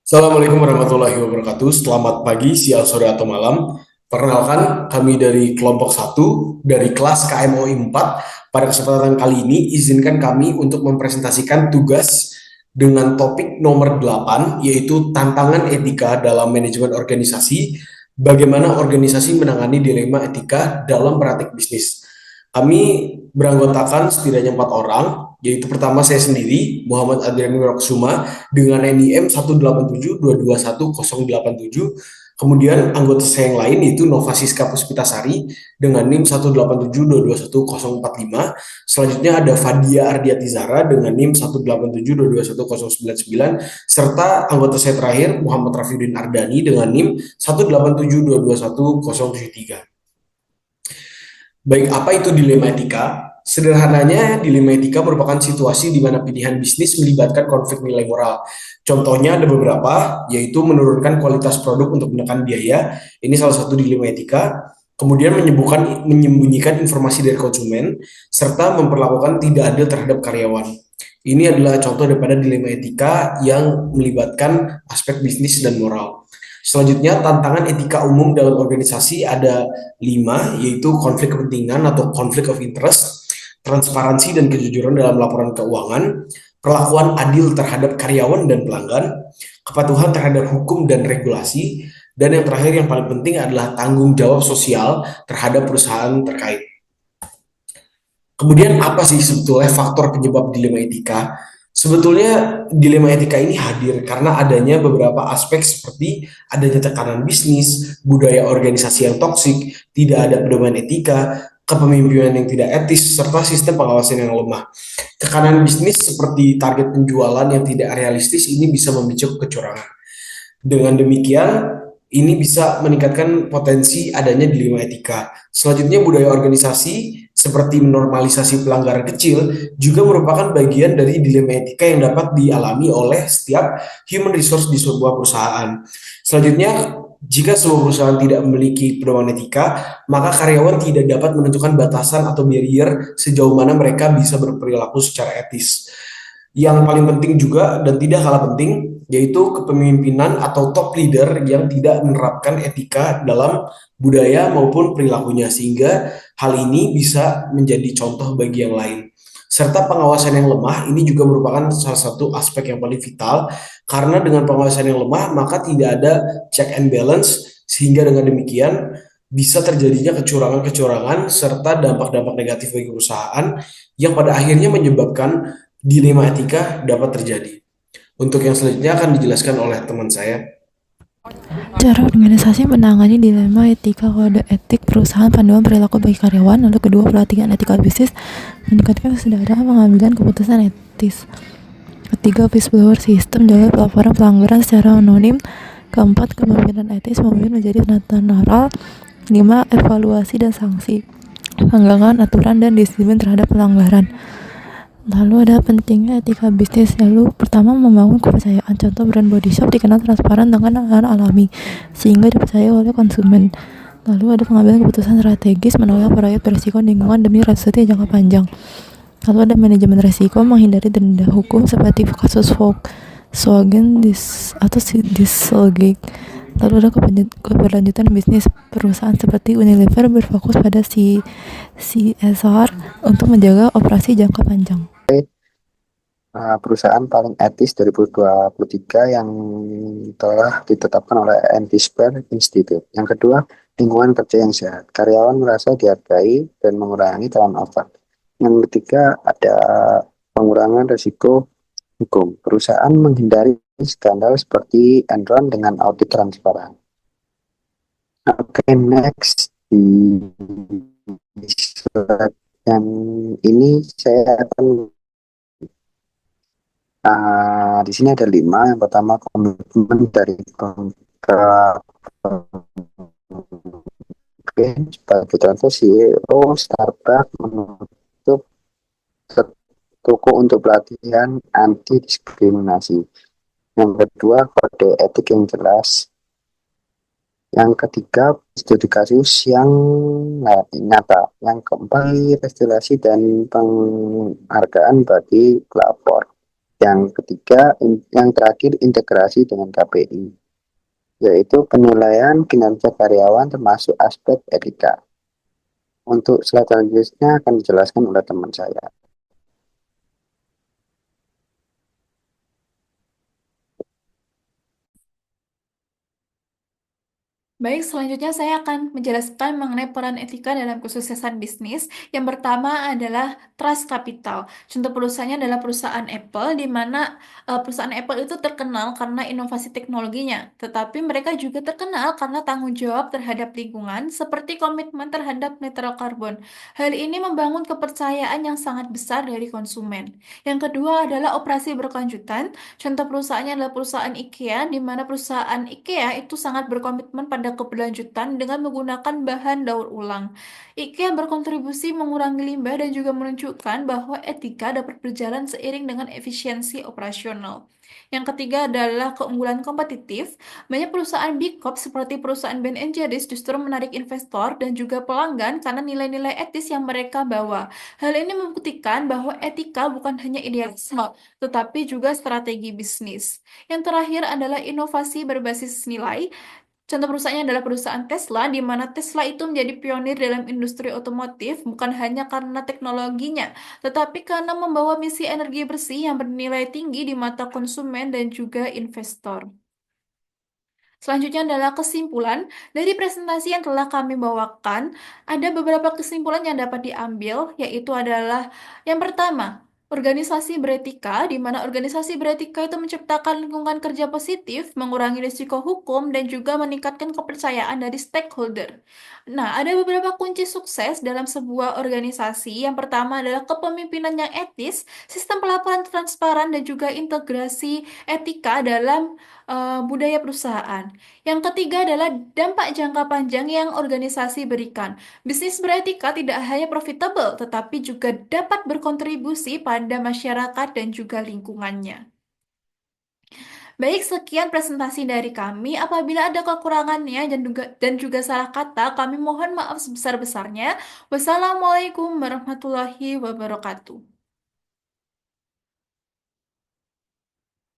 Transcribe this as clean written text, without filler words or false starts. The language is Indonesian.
Assalamualaikum warahmatullahi wabarakatuh. Selamat pagi, siang, sore, atau malam. Perkenalkan, kami dari kelompok satu dari kelas KMOI 4. Pada kesempatan kali ini, izinkan kami untuk mempresentasikan tugas dengan topik nomor 8, yaitu tantangan etika dalam manajemen organisasi, bagaimana organisasi menangani dilema etika dalam praktik bisnis. Kami beranggotakan setidaknya 4 orang, yaitu pertama saya sendiri, Muhammad Adrian Wirakusuma, dengan NIM 187221087. Kemudian anggota saya yang lain yaitu Nova Siska Puspitasari dengan NIM 187221045. Selanjutnya ada Fadia Ardiati Zara dengan NIM 187221099 serta anggota saya terakhir Muhammad Rafiuddin Ardani dengan NIM 187221073. Baik, apa itu dilema etika? Sederhananya, dilema etika merupakan situasi di mana pilihan bisnis melibatkan konflik nilai moral. Contohnya ada beberapa, yaitu menurunkan kualitas produk untuk menekan biaya. Ini salah satu dilema etika. Kemudian menyembunyikan informasi dari konsumen, serta memperlakukan tidak adil terhadap karyawan. Ini adalah contoh daripada dilema etika yang melibatkan aspek bisnis dan moral. Selanjutnya, tantangan etika umum dalam organisasi ada 5, yaitu konflik kepentingan atau conflict of interest, transparansi dan kejujuran dalam laporan keuangan, perlakuan adil terhadap karyawan dan pelanggan, kepatuhan terhadap hukum dan regulasi, dan yang terakhir yang paling penting adalah tanggung jawab sosial terhadap perusahaan terkait. Kemudian apa sih sebetulnya faktor penyebab dilema etika? Sebetulnya dilema etika ini hadir karena adanya beberapa aspek seperti adanya tekanan bisnis, budaya organisasi yang toksik, tidak ada pedoman etika, kepemimpinan yang tidak etis, serta sistem pengawasan yang lemah. Tekanan bisnis seperti target penjualan yang tidak realistis ini bisa memicu kecurangan. Dengan demikian, ini bisa meningkatkan potensi adanya dilema etika. Selanjutnya, budaya organisasi seperti menormalisasi pelanggaran kecil juga merupakan bagian dari dilema etika yang dapat dialami oleh setiap human resource di sebuah perusahaan. Selanjutnya, jika sebuah perusahaan tidak memiliki pedoman etika, maka karyawan tidak dapat menentukan batasan atau barrier sejauh mana mereka bisa berperilaku secara etis. Yang paling penting juga dan tidak kalah penting yaitu kepemimpinan atau top leader yang tidak menerapkan etika dalam budaya maupun perilakunya sehingga hal ini bisa menjadi contoh bagi yang lain. Serta pengawasan yang lemah ini juga merupakan salah satu aspek yang paling vital karena dengan pengawasan yang lemah maka tidak ada check and balance sehingga dengan demikian bisa terjadinya kecurangan-kecurangan serta dampak-dampak negatif bagi perusahaan yang pada akhirnya menyebabkan dilema etika dapat terjadi. Untuk yang selanjutnya akan dijelaskan oleh teman saya. Cara organisasi menangani dilema etika, kode etik perusahaan, panduan perilaku bagi karyawan. Lalu kedua, pelatihan etika bisnis, meningkatkan kesadaran pengambilan keputusan etis. Ketiga, whistleblower system, jalur pelaporan pelanggaran secara anonim. Keempat, kepemimpinan etis, memimpin menjadi penata moral. Lima, evaluasi dan sanksi, pelanggaran aturan dan disiplin terhadap pelanggaran. Lalu ada pentingnya etika bisnis. Lalu pertama, membangun kepercayaan. Contoh, brand Body Shop dikenal transparan dengan alami sehingga dipercaya oleh konsumen. Lalu ada pengambilan keputusan strategis, menolak proyek berisiko lingkungan demi resulta jangka panjang. Lalu ada manajemen risiko, menghindari denda hukum seperti kasus Volkswagen atau Dieselgate. Lalu ada keberlanjutan bisnis, perusahaan seperti Unilever berfokus pada CSR untuk menjaga operasi jangka panjang. Perusahaan paling etis 2023 yang telah ditetapkan oleh Anti-Spare Institute. Yang kedua, lingkungan kerja yang sehat. Karyawan merasa dihargai dan mengurangi turnover. Yang ketiga, ada pengurangan risiko hukum. Perusahaan menghindari skandal seperti Enron dengan audit transparan. Oke, next di slide yang ini saya akan di sini ada 5. Yang pertama, komitmen dari sebagai contoh CEO Starbucks menutup toko untuk pelatihan anti diskriminasi. Yang kedua, kode etik yang jelas. Yang ketiga, studi kasus yang nyata. Yang keempat, investigasi dan penghargaan bagi pelapor. Yang ketiga, yang terakhir integrasi dengan KPI, yaitu penilaian kinerja karyawan termasuk aspek etika. Untuk slide selanjutnya akan dijelaskan oleh teman saya. Baik, selanjutnya saya akan menjelaskan mengenai peran etika dalam kesuksesan bisnis. Yang pertama adalah trust capital. Contoh perusahaannya adalah perusahaan Apple, di mana perusahaan Apple itu terkenal karena inovasi teknologinya, tetapi mereka juga terkenal karena tanggung jawab terhadap lingkungan, seperti komitmen terhadap netral karbon. Hal ini membangun kepercayaan yang sangat besar dari konsumen. Yang kedua adalah operasi berkelanjutan. Contoh perusahaannya adalah perusahaan IKEA, di mana perusahaan IKEA itu sangat berkomitmen pada keberlanjutan dengan menggunakan bahan daur ulang. IKEA berkontribusi mengurangi limbah dan juga menunjukkan bahwa etika dapat berjalan seiring dengan efisiensi operasional. Yang ketiga adalah keunggulan kompetitif. Banyak perusahaan Big Corp seperti perusahaan Ben Jerry's justru menarik investor dan juga pelanggan karena nilai-nilai etis yang mereka bawa. Hal ini membuktikan bahwa etika bukan hanya idealisme, tetapi juga strategi bisnis. Yang terakhir adalah inovasi berbasis nilai. Contoh perusahaannya adalah perusahaan Tesla, di mana Tesla itu menjadi pionir dalam industri otomotif bukan hanya karena teknologinya, tetapi karena membawa misi energi bersih yang bernilai tinggi di mata konsumen dan juga investor. Selanjutnya adalah kesimpulan. Dari presentasi yang telah kami bawakan, ada beberapa kesimpulan yang dapat diambil, yaitu adalah yang pertama, organisasi beretika, di mana organisasi beretika itu menciptakan lingkungan kerja positif, mengurangi risiko hukum, dan juga meningkatkan kepercayaan dari stakeholder. Nah, ada beberapa kunci sukses dalam sebuah organisasi. Yang pertama adalah kepemimpinan yang etis, sistem pelaporan transparan, dan juga integrasi etika dalam budaya perusahaan. Yang ketiga adalah dampak jangka panjang yang organisasi berikan. Bisnis beretika tidak hanya profitable, tetapi juga dapat berkontribusi pada masyarakat dan juga lingkungannya. Baik, sekian presentasi dari kami. Apabila ada kekurangannya dan juga salah kata, kami mohon maaf sebesar-besarnya. Wassalamualaikum warahmatullahi wabarakatuh.